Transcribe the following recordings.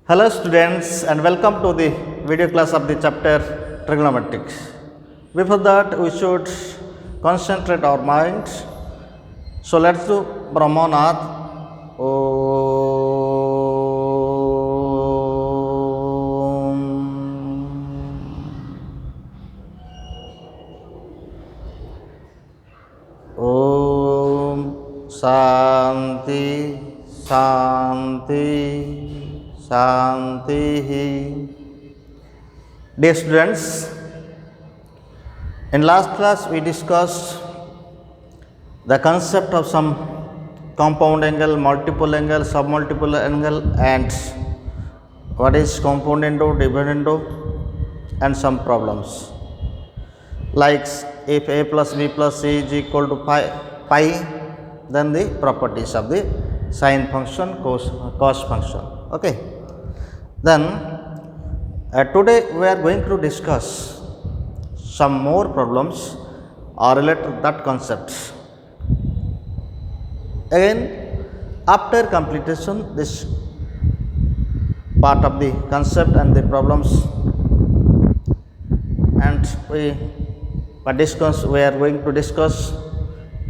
Hello students and welcome to the video class of the chapter trigonometrics. Before that we should concentrate our mind. So let's do Brahmanath. Om Shanti Shanti Shanti. Dear students, in last class we discussed the concept of some compound angle, multiple angle, submultiple angle, and what is componendo, dividendo, and some problems. Like if a plus b plus c is equal to pi, then the properties of the sine function, cos function. Okay. Then today we are going to discuss some more problems are related to that concept. Again, after completion this part of the concept and the problems, and we are going to discuss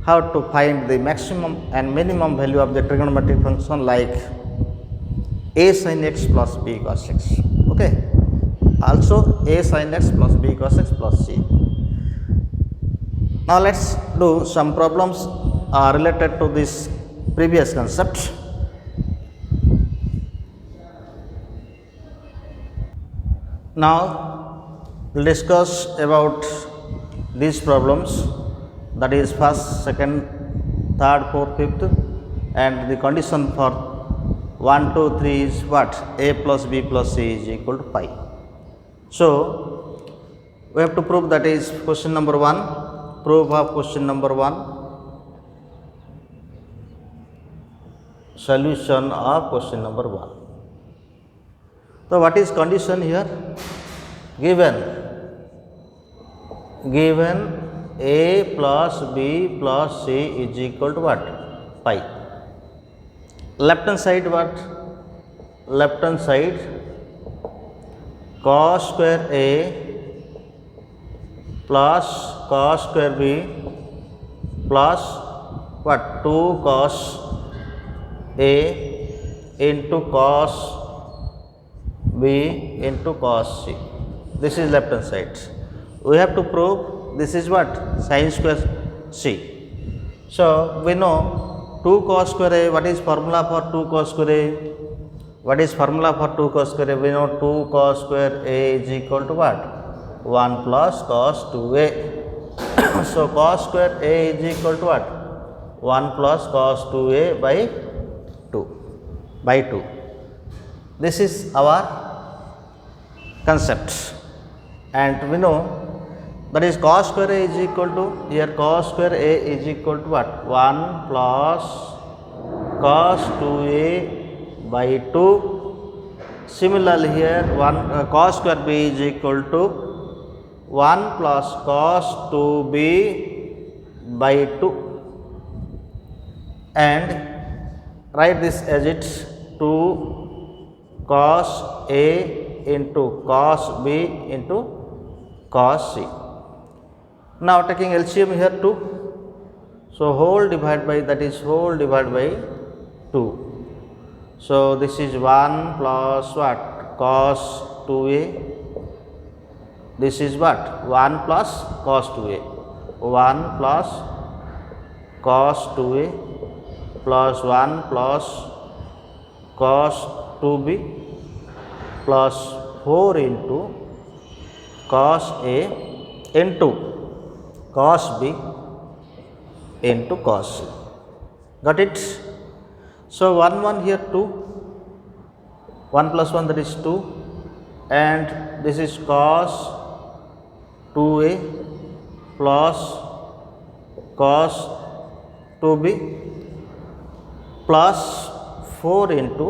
how to find the maximum and minimum value of the trigonometric function like a sin x plus b cos x. Okay. Also a sin x plus b cos x plus c. Now let's do some problems related to this previous concept. Now we'll discuss about these problems, that is first, second, third, fourth, fifth, and the condition for 1, 2, 3 is what? A plus b plus c is equal to pi. So we have to prove, that is question number 1, proof of question number 1, solution of question number 1. So what is condition here? Given a plus b plus c is equal to what? Pi. Left hand side what? Left hand side cos square a plus cos square b plus what? 2 cos a into cos b into cos c. This is left hand side. We have to prove this is what? Sin square c. So we know 2 cos square a. What is formula for 2 cos square a? What is formula for 2 cos square a? We know 2 cos square a is equal to what? 1 plus cos 2a. So cos square a is equal to what? 1 plus cos 2a by 2. This is our concept, and we know that is cos square a is equal to, here cos square a is equal to what? 1 plus cos 2a by 2. Similarly here cos square b is equal to 1 plus cos 2b by 2, and write this as it 2 cos a into cos b into cos c. Now taking LCM here 2, so whole divided by, that is whole divided by 2. So this is 1 plus what? Cos 2a. This is what? 1 plus cos 2a. 1 plus cos 2a plus 1 plus cos 2b plus 4 into cos a into cos b into cos c. Got it? So 1 here 2, 1 plus 1, that is 2, and this is cos 2a plus cos 2b plus 4 into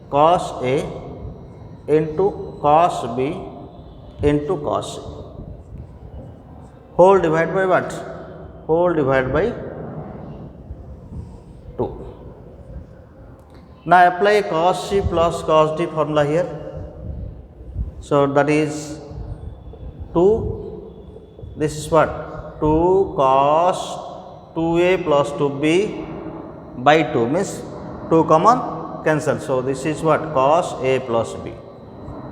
cos a into cos b into cos c. Whole divided by what? Whole divided by 2. Now apply cos C plus cos D formula here. So that is 2, this is what, 2 cos 2a plus 2b by 2 means 2 common cancel. So this is what, cos a plus b,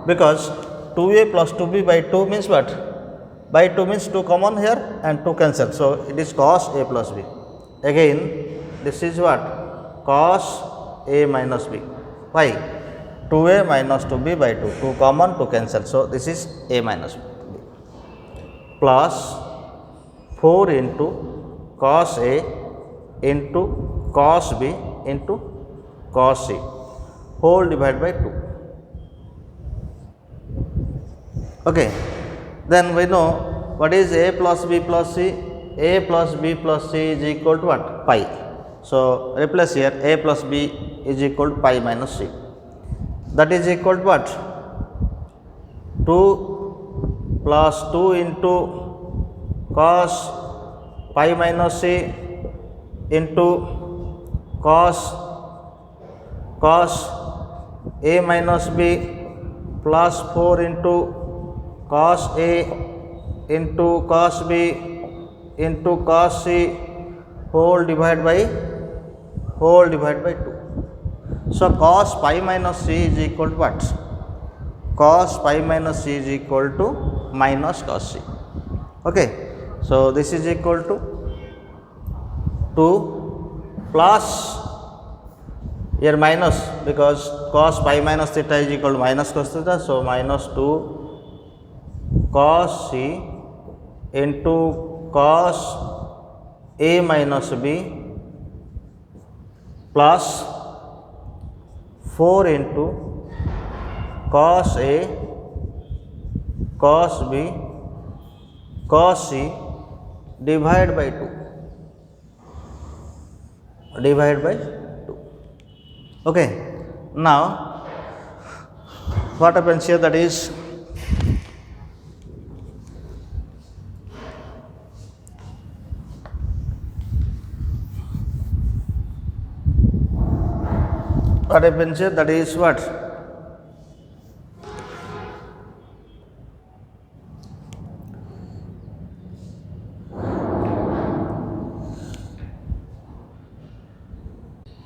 because 2a plus 2b by 2 means what, by 2 means 2 common here and 2 cancel. So it is cos a plus b. Again this is what, cos a minus b. Why? 2a minus 2b by 2, 2 common, 2 cancel. So this is a minus b plus 4 into cos a into cos b into cos c whole divided by 2. Okay, then we know what is a plus b plus c. A plus b plus c is equal to what, pi. So replace here, a plus b is equal to pi minus c. That is equal to what, 2 plus 2 into cos pi minus c into cos a minus b plus 4 into cos a into cos b into cos c whole divided by 2. So cos pi minus c is equal to what, cos pi minus c is equal to minus cos c. Okay, so this is equal to 2 plus here minus, because cos pi minus theta is equal to minus cos theta. So minus 2 cos c into cos a minus b plus 4 into cos a cos b cos c divided by 2. Okay, now what happens here, that is what,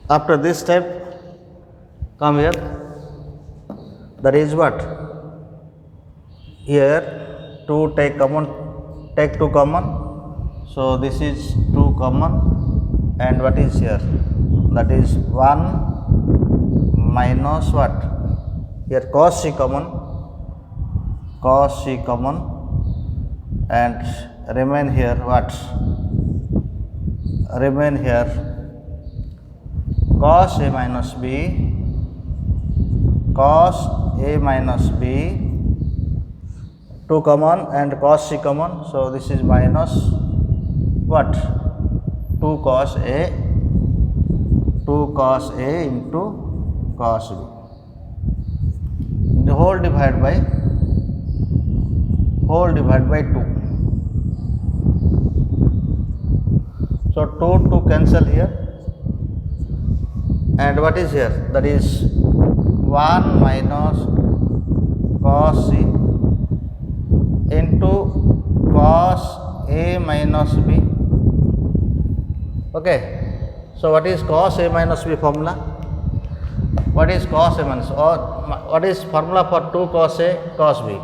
after this step come here, that is what, here 2 take 2 common. So this is 2 common, and what is here, that is 1 minus what, here cos c common, and remain here what, remain here cos a minus b, cos a minus b, 2 common and cos c common. So this is minus what, 2 cos a into cos b, the whole divided by 2. So 2 cancel here, and what is here, that is 1 minus cos c into cos a minus b. Okay, so what is cos a minus b formula? What is cos a minus, or what is formula for 2 cos a cos b?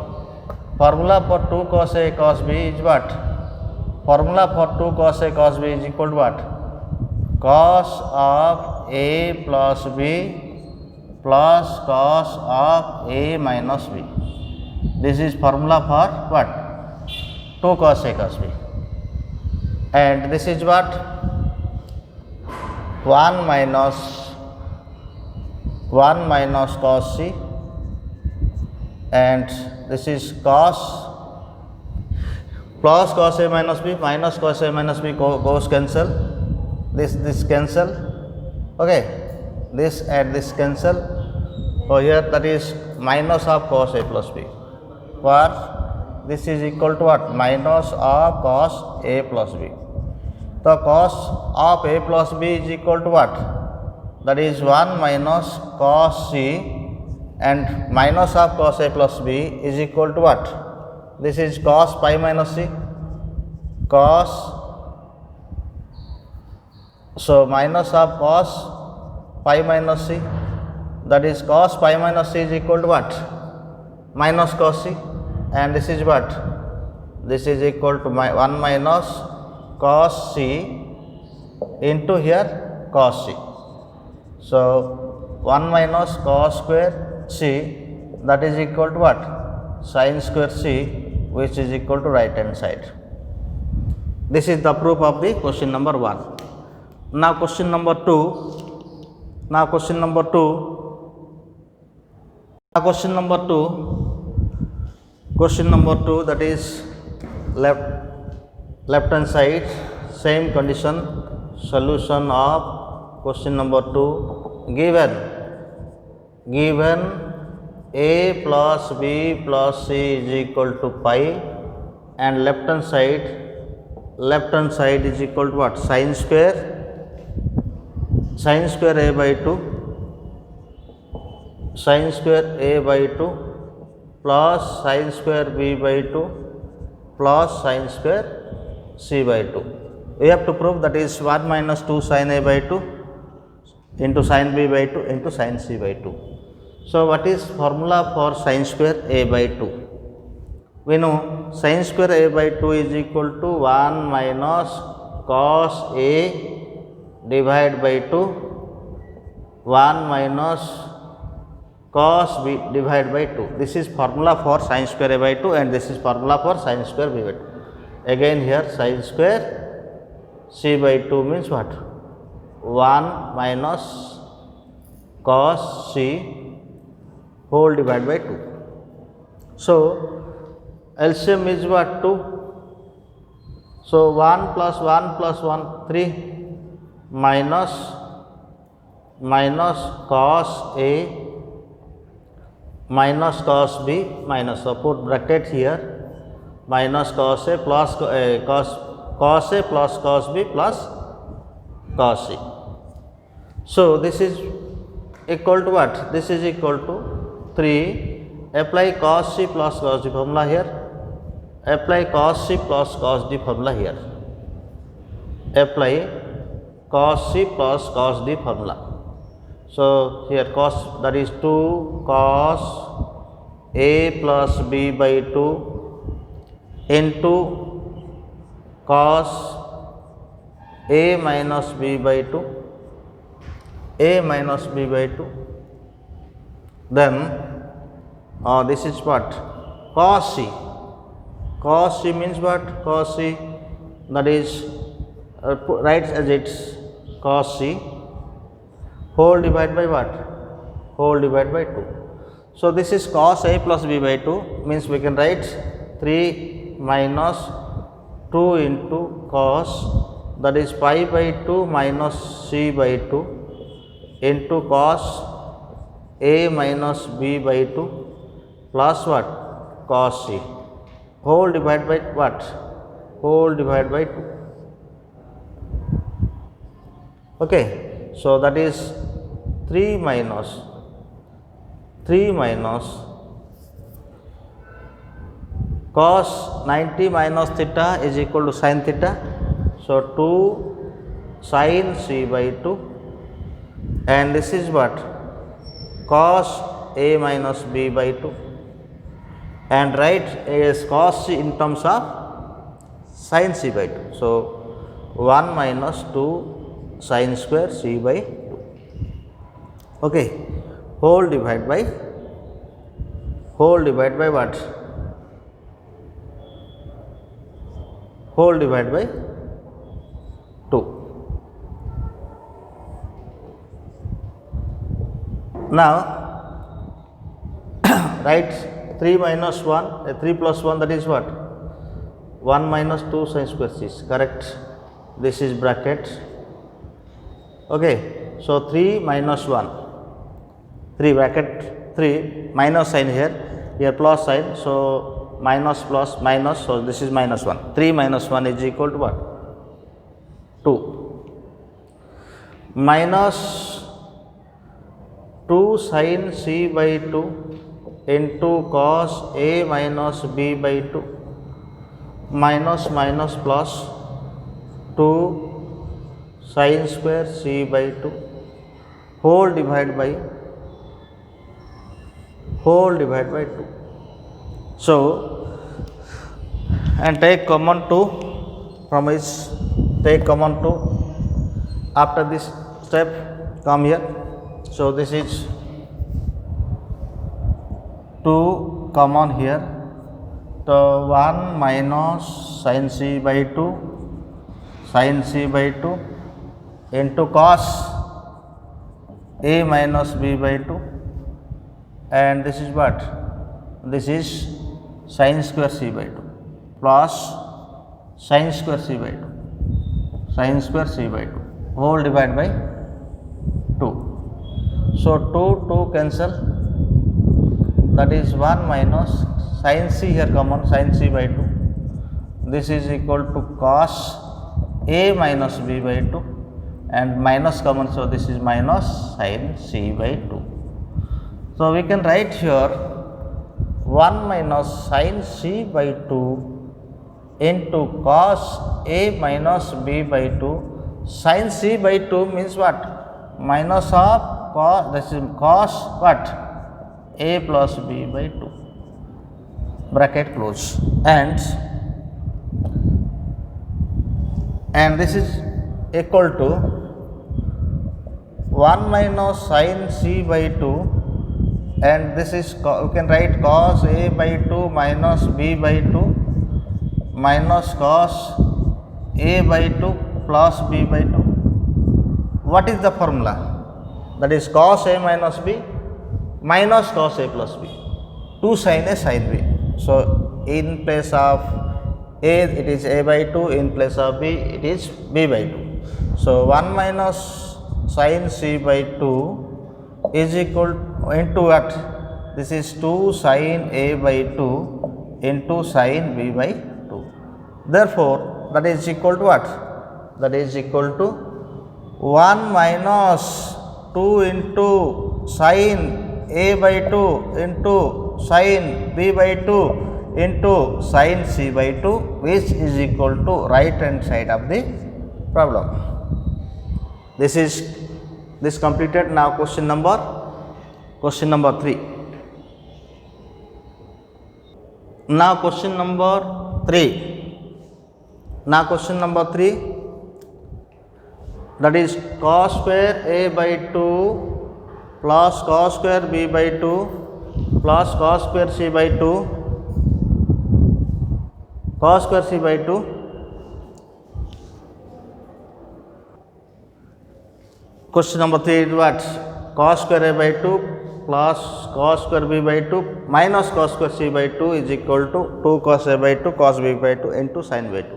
Formula for 2 cos a cos b is what? Formula for 2 cos a cos b is equal to what? Cos of a plus b plus cos of a minus b. This is formula for what? 2 cos a cos b. And this is what? 1 minus cos c, and this is cos plus cos a minus b minus cos a minus b goes cancel, this cancel. Okay, this and this cancel. So here that is minus of cos a plus b, for this is equal to what? Minus of cos a plus b. So cos of a plus b is equal to what? that is 1 minus cos c and minus of cos a plus b is equal to what? This is cos pi minus c, cos, so minus of cos pi minus c, that is cos pi minus c is equal to what? Minus cos c, and this is what? This is equal to 1 minus cos c into here cos c. So 1 minus cos square c, that is equal to what? Sin square c, which is equal to right hand side. This is the proof of the question number 1. Now question number 2. Now question number 2. Question number 2, that is left hand side, same condition, solution of question number 2. Given a plus b plus c is equal to pi, and left hand side is equal to what? Sin square a by 2, sin square a by 2 plus sin square b by 2 plus sin square c by 2. We have to prove, that is 1 minus 2 sin a by 2 into sin b by 2 into sin c by 2. So what is formula for sin square a by 2? We know sin square a by 2 is equal to 1 minus cos a divided by 2, 1 minus cos b divided by 2. This is formula for sin square a by 2, and this is formula for sin square b by 2. Again here sin square c by 2 means what? 1 minus cos c whole divided by 2. So LCM is what? 2. So 1 plus 1, 3 minus cos A minus cos B minus, so put bracket here, minus cos A plus cos A plus cos B plus cos C. So this is equal to what? This is equal to 3. Apply cos C plus cos D formula here. Apply cos C plus cos D formula here. Apply cos C plus cos D formula. So here cos, that is 2 cos A plus B by 2 into cos A minus B by 2, A minus B by 2. Then this is what? Cos C. Cos C means what? Cos C, that is write as its cos C whole divided by what? Whole divided by 2. So this is cos A plus B by 2, means we can write 3 minus 2 into cos, that is pi by 2 minus c by 2 into cos A minus B by 2 plus what? Cos C whole divided by what? Whole divided by 2. Okay, so that is 3 minus cos 90 minus theta is equal to sin theta. So 2 sin C by 2, and this is what? Cos A minus B by 2, and write as cos C in terms of sin C by 2. So 1 minus 2 sin square C by 2. Okay, whole divided by what? Whole divided by 2. Now write 3 minus 1, 3 plus 1, that is what? 1 minus 2 sin square c, correct? This is bracket. Okay, so 3 minus 1, 3 bracket 3 minus sign here plus sign, so minus plus minus, so this is minus 1. 3 minus 1 is equal to what? 2. Minus 2 sin c by 2 into cos a minus b by 2 minus minus plus 2 sin square c by 2 whole divided by 2. So, and take common 2 from is take common 2 after this step, come here. So, this is 2 common here. So, 1 minus sin c by 2 into cos a minus b by 2, and this is what? This is sin square c by 2 plus sin square c by 2 whole divided by 2. So, 2 cancel, that is 1 minus sin c here common, sin c by 2, this is equal to cos a minus b by 2 and minus common, so this is minus sin c by 2. So, we can write here 1 minus sin c by 2 into cos a minus b by 2. Sin c by 2 means what? Minus of cos, this is cos what? A plus b by 2, bracket close, and this is equal to 1 minus sin c by 2, and this is we can write cos a by 2 minus b by 2 minus cos a by 2 plus b by 2. What is the formula? That is cos a minus b minus cos a plus b, 2 sin a sin b. So, in place of a it is a by 2, in place of b it is b by 2. So, 1 minus sin c by 2 is equal into what? This is 2 sin a by 2 into sin b by 2. Therefore, that is equal to what? That is equal to 1 minus 2 into sin a by 2 into sin b by 2 into sin c by 2, which is equal to right hand side of the problem. This completed. Now, question number 3. Now, question number 3. That is cos square a by 2 plus cos square b by 2 plus cos square c by 2, cos square c by 2 question number 3 is what? Cos square a by 2 plus cos square b by 2 minus cos square c by 2 is equal to 2 cos a by 2 cos b by 2 into sin by 2.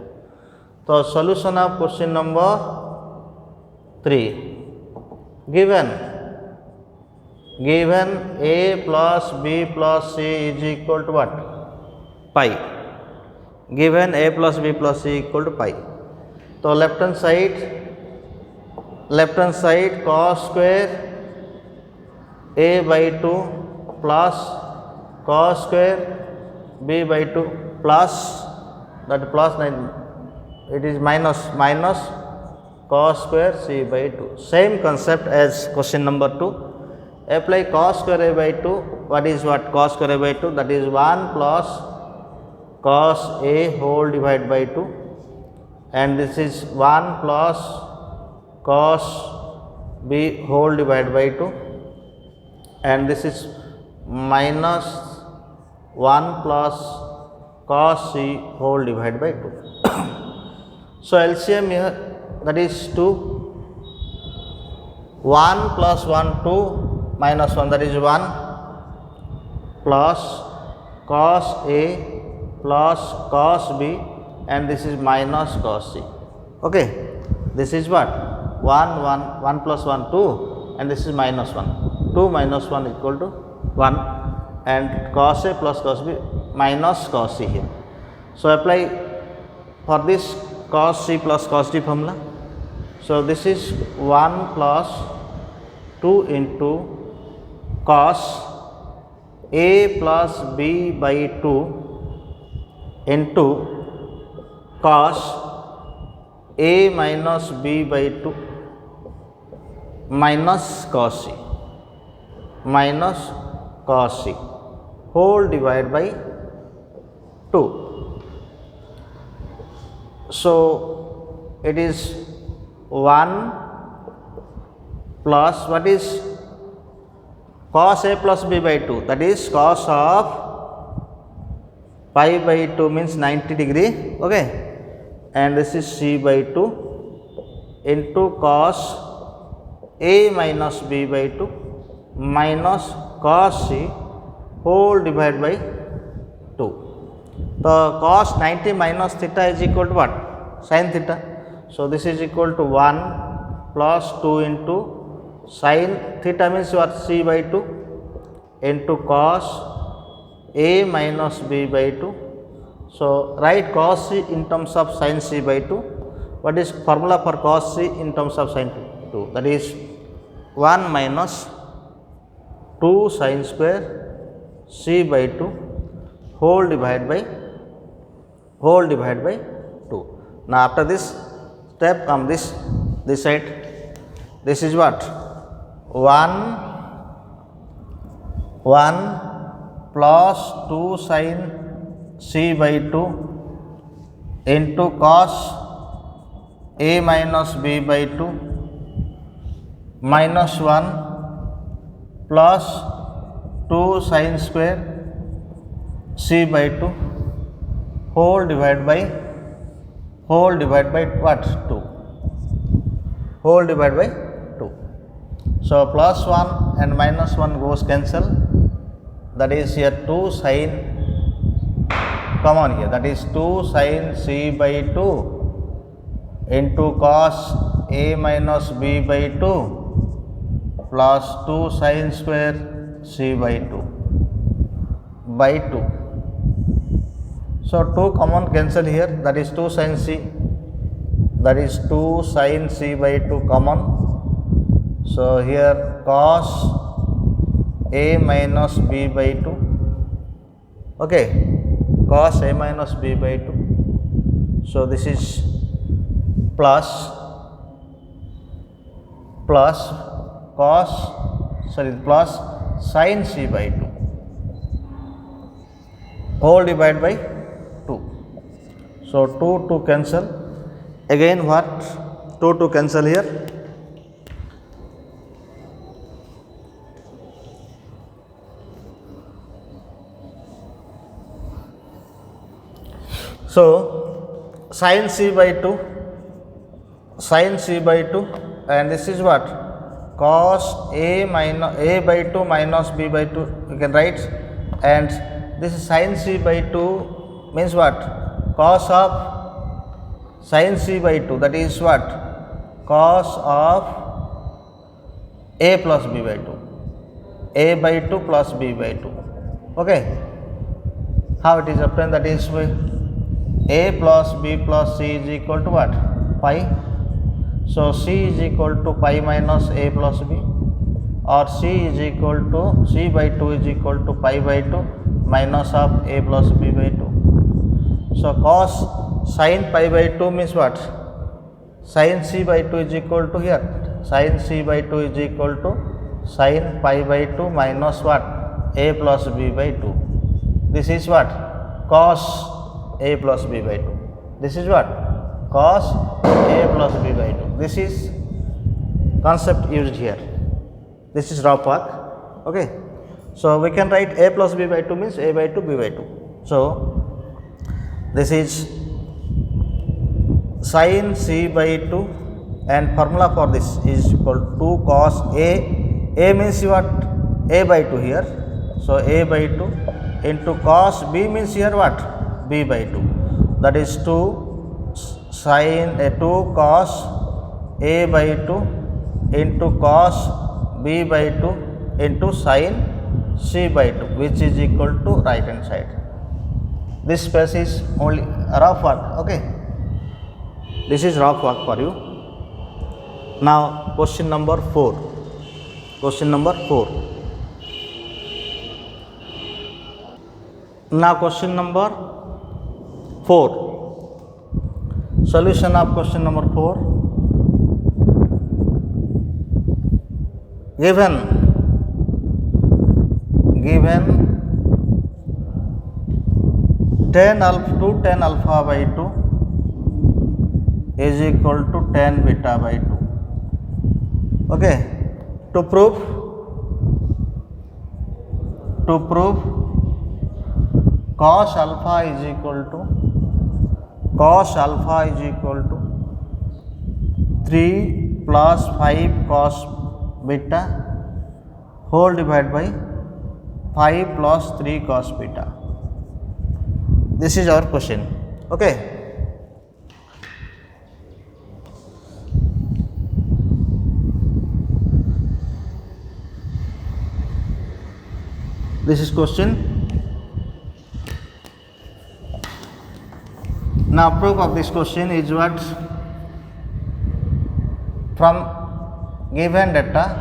So, solution of question number 3, given a plus b plus c is equal to what? Pi. Given a plus b plus c equal to pi. So, left hand side cos square a by 2 plus cos square b by 2 plus, that plus it is minus cos square c by 2. Same concept as question number 2. Apply cos square a by 2. What is what? Cos square a by 2, that is 1 plus cos a whole divided by 2, and this is 1 plus cos b whole divided by 2, and this is minus 1 plus cos c whole divided by 2. So, LCM here, that is 2, 1 plus 1 2 minus 1, that is 1 plus cos a plus cos b, and this is minus cos c. Okay, this is what? 1 plus 1 2, and this is minus 1, 2 minus 1 equal to 1, and cos a plus cos b minus cos c here. So, apply for this cos c plus cos d formula. So, this is 1 plus 2 into cos a plus b by 2 into cos a minus b by 2 minus cos c whole divided by 2. So it is 1 plus what is cos a plus b by 2, that is cos of pi by 2 means 90 degree, okay, and this is c by 2 into cos a minus b by 2 minus cos c whole divided by 2. The cos 90 minus theta is equal to what? Sin theta. So this is equal to 1 plus 2 into sin theta means what? C by 2 into cos a minus b by 2. So write cos c in terms of sin c by 2. What is formula for cos c in terms of sin 2? That is 1 minus 2 sin square c by 2 whole divided by 2. Now after this step come this side, this is what? 1 plus 2 sin c by 2 into cos a minus b by 2 minus 1 plus 2 sin square c by 2 whole divided by what? 2. Whole divided by 2. So plus 1 and minus 1 goes cancel, that is here 2 sin, come on here, that is 2 sin c by 2 into cos a minus b by 2 plus 2 sin square c by 2 by 2. So 2 common cancel here, that is 2 sin c, that is 2 sin c by 2 common. So here cos a minus b by 2, okay, cos a minus b by 2. So this is plus sin c by 2 whole divided by 2. So 2 cancel, again what? 2 cancel here, so sin c by 2 and this is what? Cos a by 2 minus b by 2 you can write, and this is sin c by 2 means what? Cos of sin c by 2, that is what? Cos of a plus b by 2, a by 2 plus b by 2, okay. How it is obtained? That is a plus b plus c is equal to what? Pi. So c is equal to pi minus a plus b, or c by 2 is equal to pi by 2 minus of a plus b by 2. So cos sin pi by 2 means what? Sin c by 2 is equal to here, sin c by 2 is equal to sin pi by 2 minus what? A plus b by 2. This is what? Cos a plus b by 2. This is what? Cos a plus b by 2. This is concept used here. This is rough work, okay. So we can write a plus b by 2 means a by 2 b by 2. So this is sin c by 2 and formula for this is equal to 2 cos a means what? A by 2 here. So a by 2 into cos b means here what? B by 2, that is 2 cos a by 2 into cos b by 2 into sin c by 2, which is equal to right hand side. This space is only rough work, okay. This is rough work for you. Now question number 4. Now question number 4. Solution of question number 4. Given 10 alpha by 2 is equal to 10 beta by 2. Okay, to prove cos alpha is equal to 3 plus 5 cos beta whole divided by 5 plus 3 cos beta. This is our question. Okay, this is question. Now proof of this question is what? From given data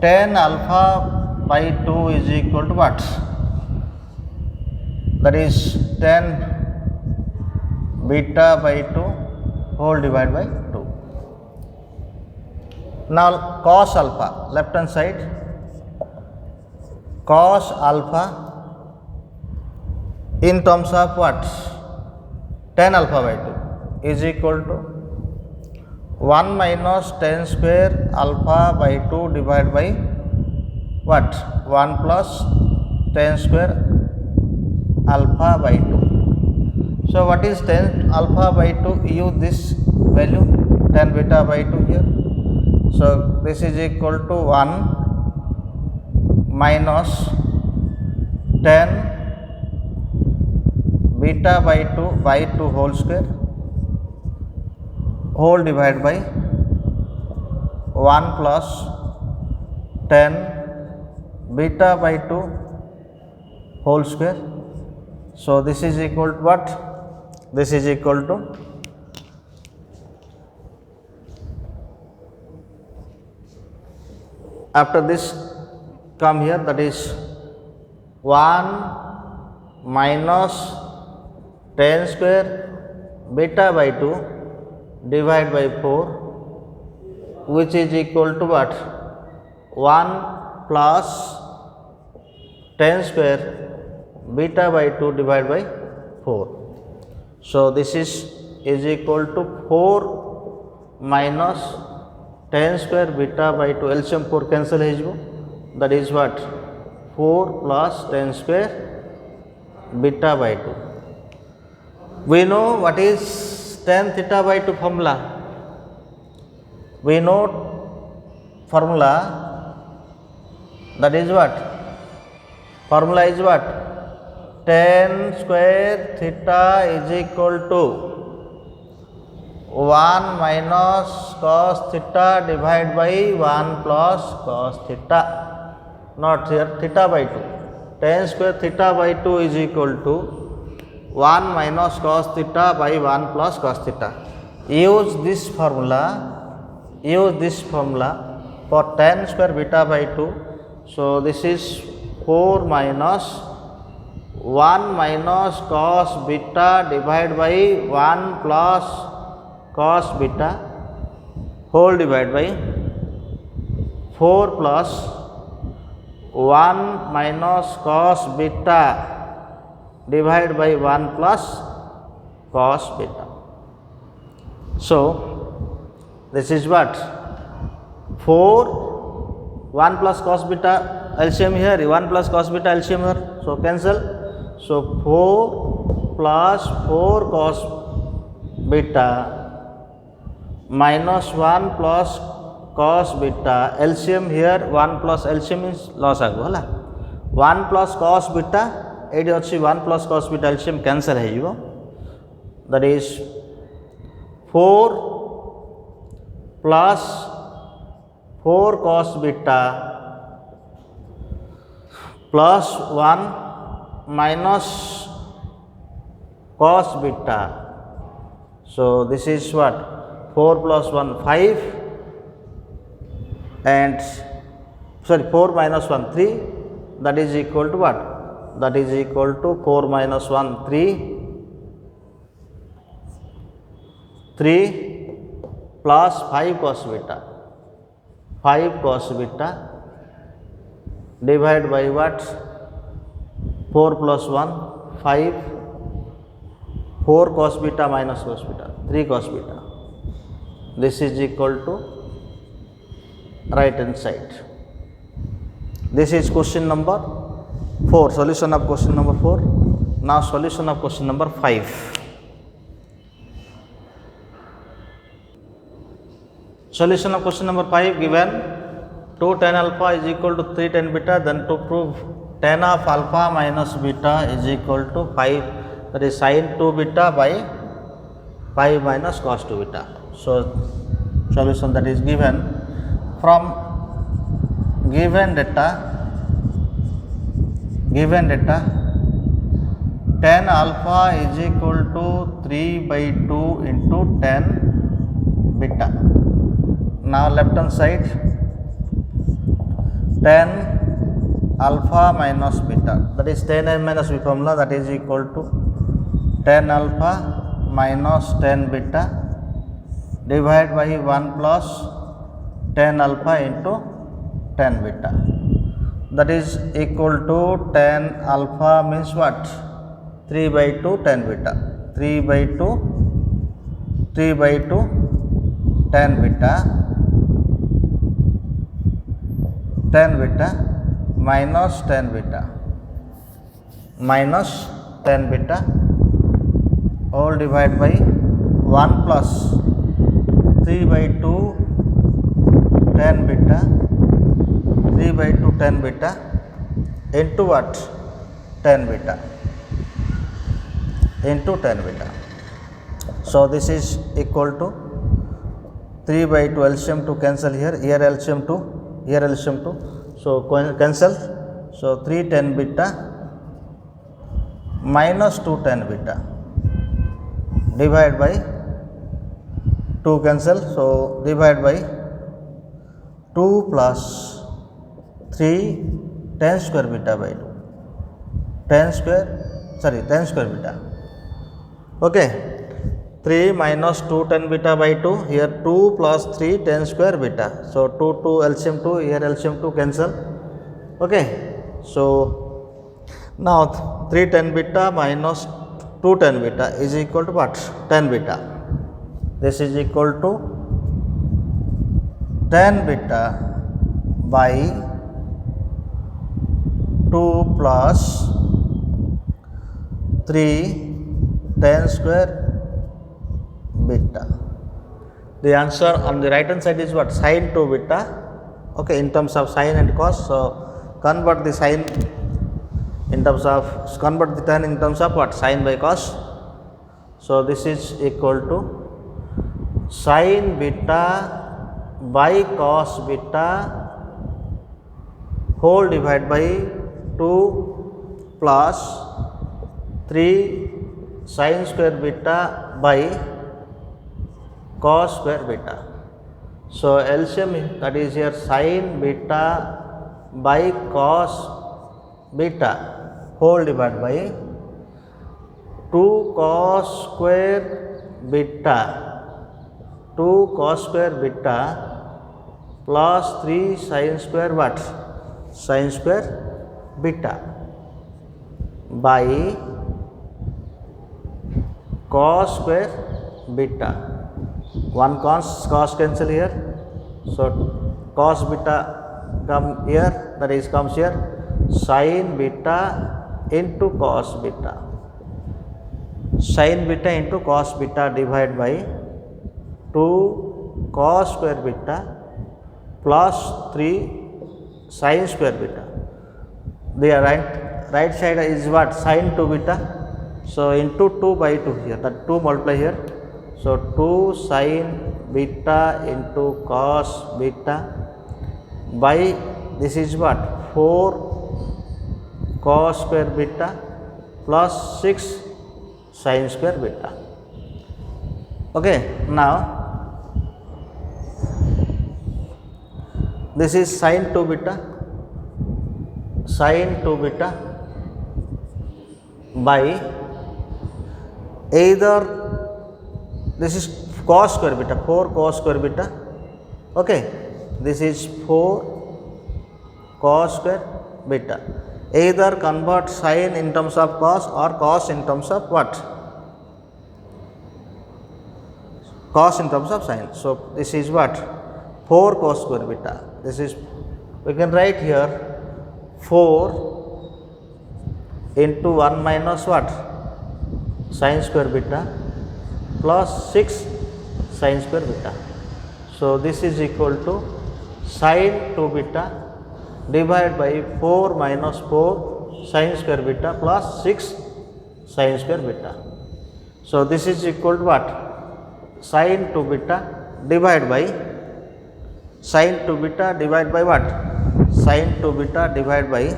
10 alpha by 2 is equal to what? That is 10 beta by 2 whole divided by 2. Now cos alpha, left hand side, cos alpha in terms of what? 10 alpha by 2 is equal to 1 minus 10 square alpha by 2 divided by what? 1 plus 10 square alpha by 2. So what is 10 alpha by 2? Use this value 10 beta by 2 here. So this is equal to 1 minus 10 beta by 2 whole square whole divided by 1 plus 10 beta by 2 whole square. So this is equal to what? This is equal to after this come here, that is 1 minus 10 square beta by 2 divided by 4, which is equal to what? 1 plus 10 square beta by 2 divided by 4. So this is equal to 4 minus 10 square beta by 2. LCM 4 cancel हो, that is what? 4 plus 10 square beta by 2. We know what is tan theta by 2 formula. We know formula, that is what? Formula is what? Tan square theta is equal to 1 minus cos theta divided by 1 plus cos theta. Not here, theta by 2. Tan square theta by 2 is equal to 1 minus cos theta by 1 plus cos theta. Use this formula for tan square beta by 2. So this is 4 minus 1 minus cos beta divided by 1 plus cos beta whole divided by 4 plus 1 minus cos beta divided by 1 plus cos beta. So this is what? 4 1 plus cos beta LCM here, 1 plus cos beta LCM here, so cancel. So 4 plus 4 cos beta minus 1 plus cos beta LCM here, 1 plus LCM is loss आगो हला. 1 plus cos beta AD अच्छी 1 plus cos beta LCM cancel है यो, that is 4 plus 4 cos beta plus 1 minus cos beta. So this is what? 4 plus 1 5 and sorry 4 minus 1 3, that is equal to what? That is equal to 4 minus 1 3 plus 5 cos beta, 5 cos beta divided by what? 4 plus 1 5, 4 cos beta minus cos beta 3 cos beta. This is equal to right hand side. This is question number 4, solution of question number 4. Now solution of question number 5. Solution of question number 5, given 2 tan alpha is equal to 3 tan beta, then to prove tan of alpha minus beta is equal to 5, that is sin 2 beta by 5 minus cos 2 beta. So solution that is given from given data tan alpha is equal to 3 by 2 into tan beta. Now left hand side, tan alpha minus beta, that is tan n minus b formula, that is equal to tan alpha minus tan beta divided by 1 plus tan alpha into tan beta, that is equal to tan alpha means what? 3 by 2 tan beta, 3 by 2 tan beta minus tan beta all divided by 1 plus 3 by 2 tan beta into what? Tan beta. So this is equal to 3 by 2 LCM to cancel here, LCM 2, so cancel. So 3 tan beta minus 2 tan beta divided by 2 cancel, so divided by 2 plus 3 tan square beta by 2, tan square beta. Okay, 3 minus 2 tan beta by 2, here 2 plus 3 tan square beta, so 2 LCM 2, here LCM 2 cancel. Okay, so now 3 tan beta minus 2 tan beta is equal to what? Tan beta. This is equal to tan beta by 2 plus 3 tan square beta. The answer on the right hand side is what? Sin 2 beta. Okay, in terms of sin and cos, so convert the sin in terms of, convert the tan in terms of what? Sin by cos. So this is equal to sin beta by cos beta whole divided by 2 plus 3 sin square beta by cos square beta. So LCM, that is here sin beta by cos beta whole divided by 2 cos square beta plus 3 sin square what? Sin square beta by cos square beta. 1 cos cancel here, so cos beta come here, that is comes here, sin beta into cos beta, divided by 2 cos square beta plus 3 sin square beta. The right side is what? Sin 2 beta, so into 2 by 2 here, that 2 multiply here, so 2 sin beta into cos beta by this is what? 4 cos square beta plus 6 sin square beta. Okay, now this is sin 2 beta sin 2 beta by either this is cos square beta, 4 cos square beta, okay, this is 4 cos square beta. Either convert sin in terms of cos or cos in terms of what? Cos in terms of sin. So this is what? 4 cos square beta. This is, we can write here 4 into 1 minus what? Sin square beta plus 6 sin square beta. So this is equal to sin 2 beta divided by 4 minus 4 sin square beta plus 6 sin square beta. So this is equal to what? Sin 2 beta divided by sin 2 beta divided by what? Sin 2 beta divided by,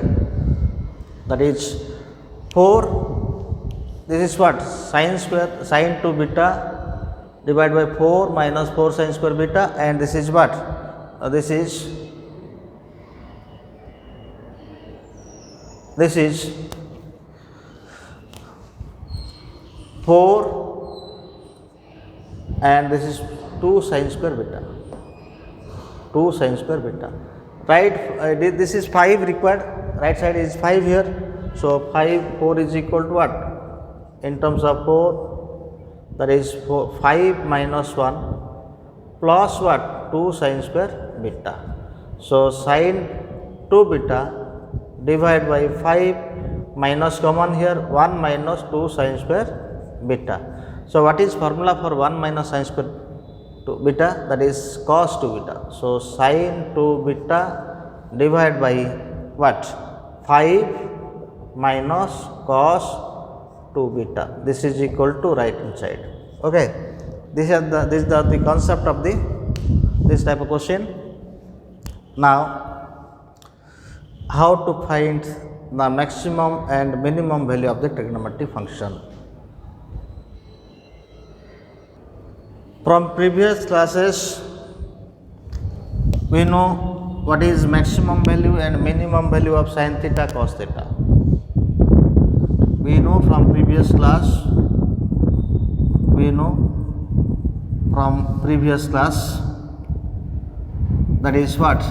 that is 4, this is what? Sin 2 beta divided by 4 minus 4 sin square beta, and this is what? This is 4 and this is 2 sin square beta, 2 sin square beta. Right, this is 5 required, right side is 5 here. So 4 is equal to what? In terms of 4, that is 5 minus 1 plus what? 2 sin square beta. So sin 2 beta divided by 5 minus common here 1 minus 2 sin square beta. So what is formula for 1 minus sin square beta? That is cos 2 beta. So sin 2 beta divided by what? 5 minus cos 2 beta. This is equal to right hand side. Okay. This is the concept of this type of question. Now, how to find the maximum and minimum value of the trigonometric function? From previous classes, we know what is maximum value and minimum value of sin theta cos theta. We know from previous class, that is what?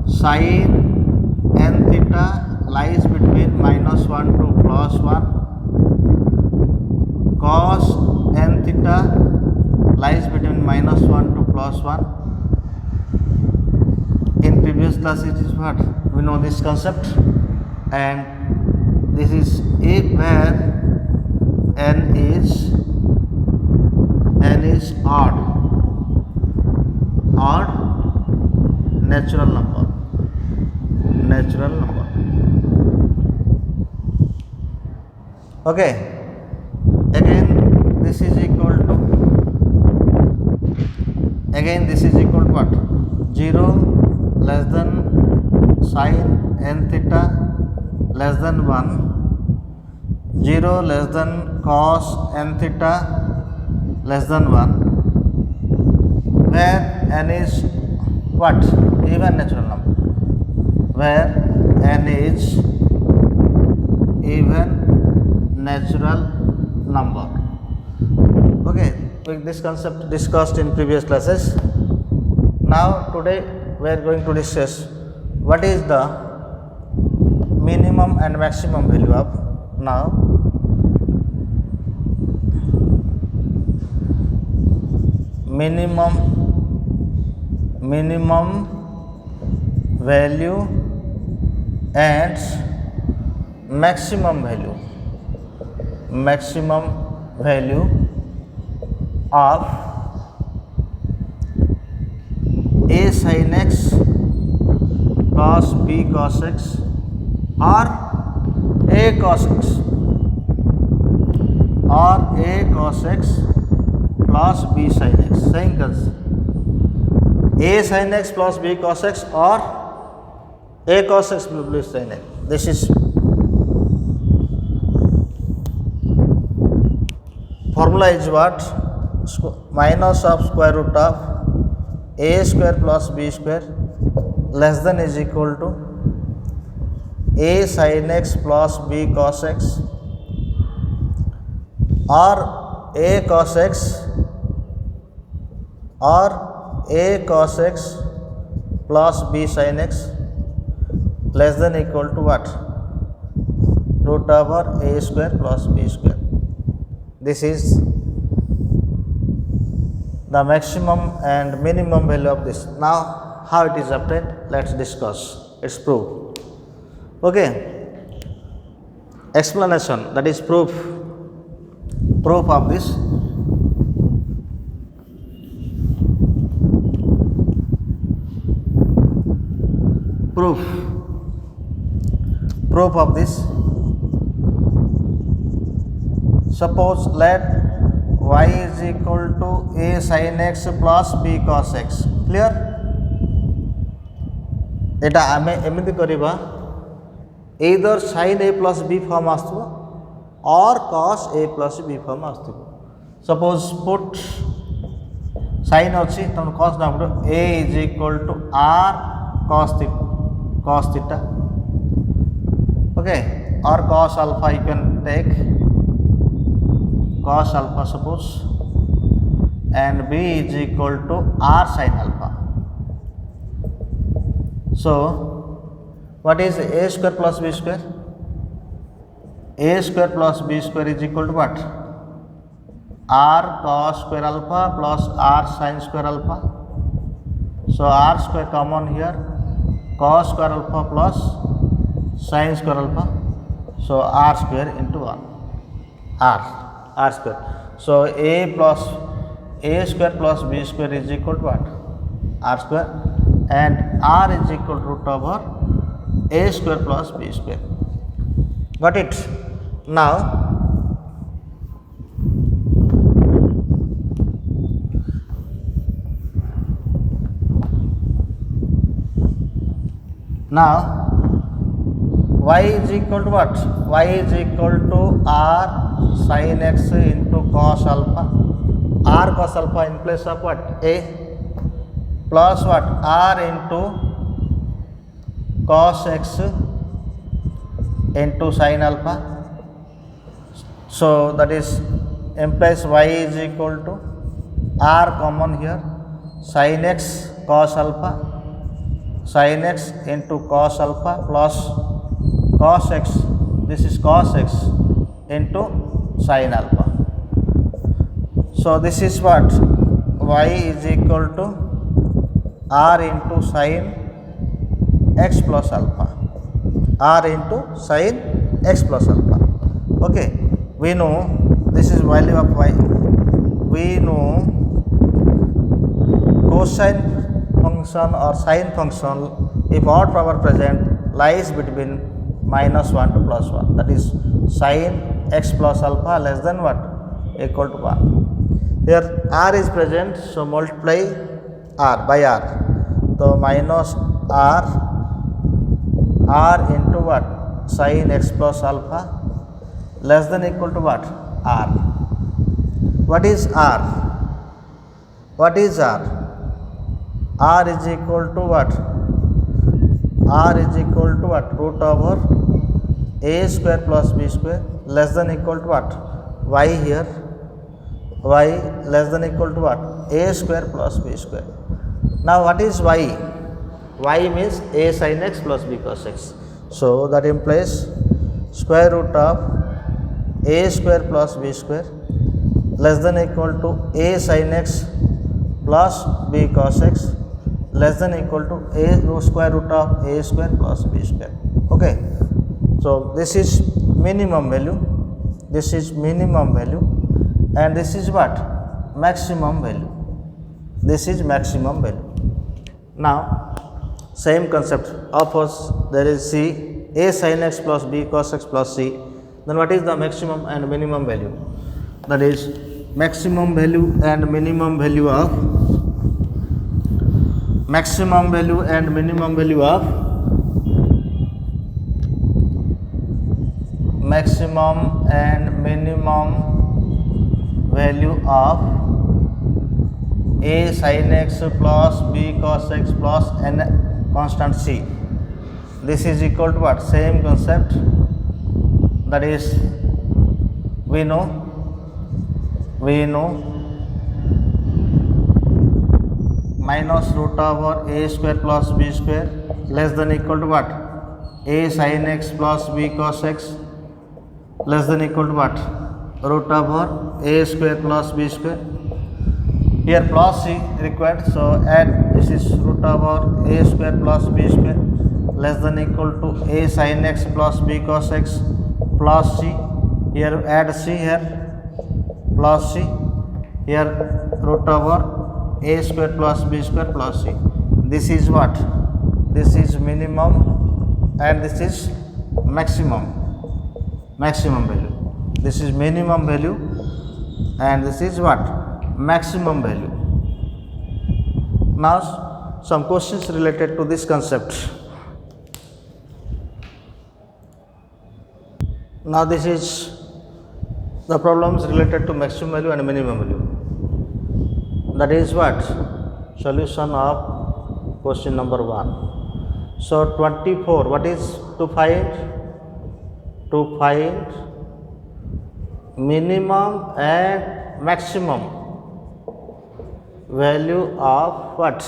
Sin n theta lies between minus 1 to plus 1, cos n theta lies between minus 1 to plus 1. In previous class it is what? We know this concept, and this is if where n is odd natural number. Okay, again this is equal to what? 0 less than sin n theta less than 1, 0 less than cos n theta less than 1, where n is what? Even natural number. Where n is even natural number. Okay, this concept discussed in previous classes. Now today we are going to discuss what is the minimum and maximum value of minimum value and maximum value of a sin x cos b cos x or a cos x plus b sin x. Same concept. A sin x plus b cos x or a cos x plus b sin x. This is formula is what? Minus of square root of a square plus b square less than is equal to a sin x plus b cos x, or a cos x or a cos x plus b sin x less than equal to what? Root over a square plus b square. This is the maximum and minimum value of this. Now how it is obtained? Let's discuss its proof. Okay, explanation, that is proof of this. Proof of this. Suppose let y is equal to a sin x plus b cos x. Clear? एटा आमे एमती करिबा either sin a plus b form आस्तबो or cos a plus b form आस्तबो. Suppose put sin अछि तन cos ना पड़ो a is equal to r cos theta. Okay, or cos alpha you can take cos alpha suppose, and b is equal to r sin alpha. So what is a square plus b square? A square plus b square is equal to what? R cos square alpha plus r sin square alpha. So r square common here, cos square alpha plus sin square alpha. So r square into 1, r square. So a square plus b square is equal to what? R square, and r is equal to root over a square plus b square. Got it? Now y is equal to what? Y is equal to r sin x into cos alpha. R cos alpha in place of what? A, plus what? R into cos x into sin alpha. So that is implies y is equal to r common here, sin x cos alpha, sin x into cos alpha plus cos x, this is cos x into sin alpha. So this is what? Y is equal to r into sin x plus alpha, r into sin x plus alpha. Okay, we know this is value of y. We know cosine function or sine function, if odd power present, lies between -1 to +1, that is sin x plus alpha less than what? Equal to 1. Here r is present, so multiply r by r. So minus r into what? Sin x plus alpha less than equal to what? R. What is r? What is r? R is equal to what? R is equal to what? Root over a square plus b square less than equal to what? Y here. Y less than equal to what? A square plus b square. Now what is y? Y means a sin x plus b cos x. So that implies square root of a square plus b square less than equal to a sin x plus b cos x less than equal to a square root of a square plus b square. Okay, so this is minimum value, this is minimum value, and this is what? Maximum value. This is maximum value. Now same concept of us, there is c, a sin x plus b cos x plus c. Then what is the maximum and minimum value? That is maximum value and minimum value of maximum value and minimum value of maximum and minimum value of a sin x plus b cos x plus n constant c. this is equal to what? Same concept, that is we know minus root over a square plus b square less than equal to what? A sin x plus b cos x less than equal to what? Root over a square plus b square. Here plus c required, so add, this is root over a square plus b square less than equal to a sin x plus b cos x plus c. Here add c, here plus c, here root over a square plus b square plus c. This is what? This is minimum and this is maximum value. This is minimum value and this is what? Maximum value. Now some questions related to this concept. Now this is the problems related to maximum value and minimum value. That is what? Solution of question number 1. So 24, what is to find? To find minimum and maximum value of what?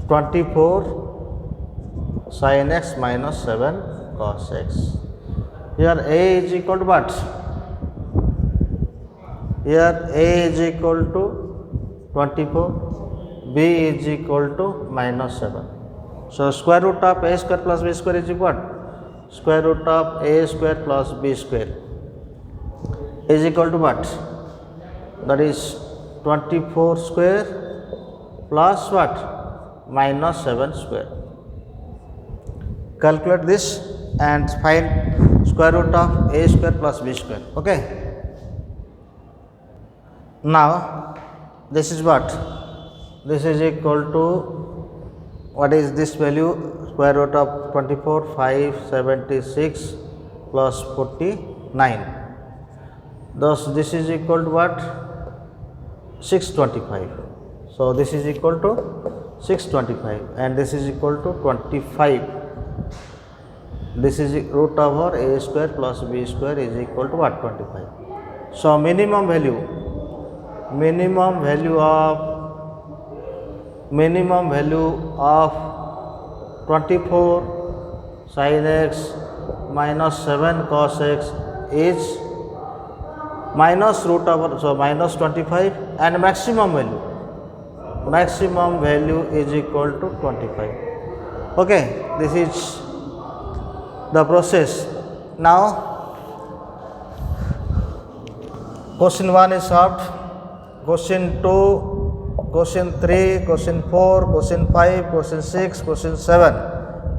24 sin x minus 7 cos x. Here a is equal to what? Here a is equal to 24, b is equal to minus 7. So square root of a square plus b square is equal to square root of a square plus b square is equal to what? That is 24 square plus what? Minus 7 square. Calculate this and find square root of a square plus b square. Okay. Now this is what? This is equal to, what is this value? Square root of 24, 576 plus 49. Thus this is equal to what? 625. So this is equal to 625 and this is equal to 25. This is root over a square plus b square is equal to what? 25. So minimum value of 24 sin x minus 7 cos x is minus root over, so minus 25, and maximum value is equal to 25. Okay, this is the process. Now question 1 is solved. Question 2, question 3, question 4, question 5, question 6, question 7.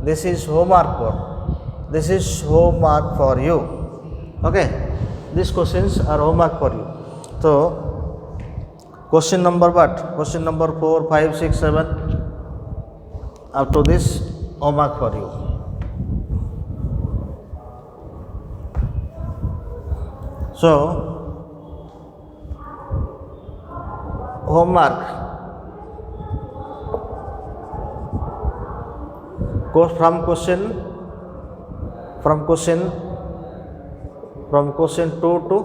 This is homework for you. Okay, these questions are homework for you. So question number what? Question number 4, 5, 6, 7 up to this homework for you. So homework, go from question 2 to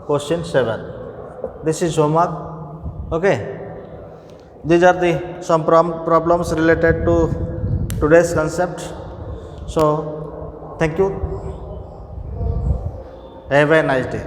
question 7. This is homework. Okay, these are the some problems related to today's concept. So thank you, have a nice day.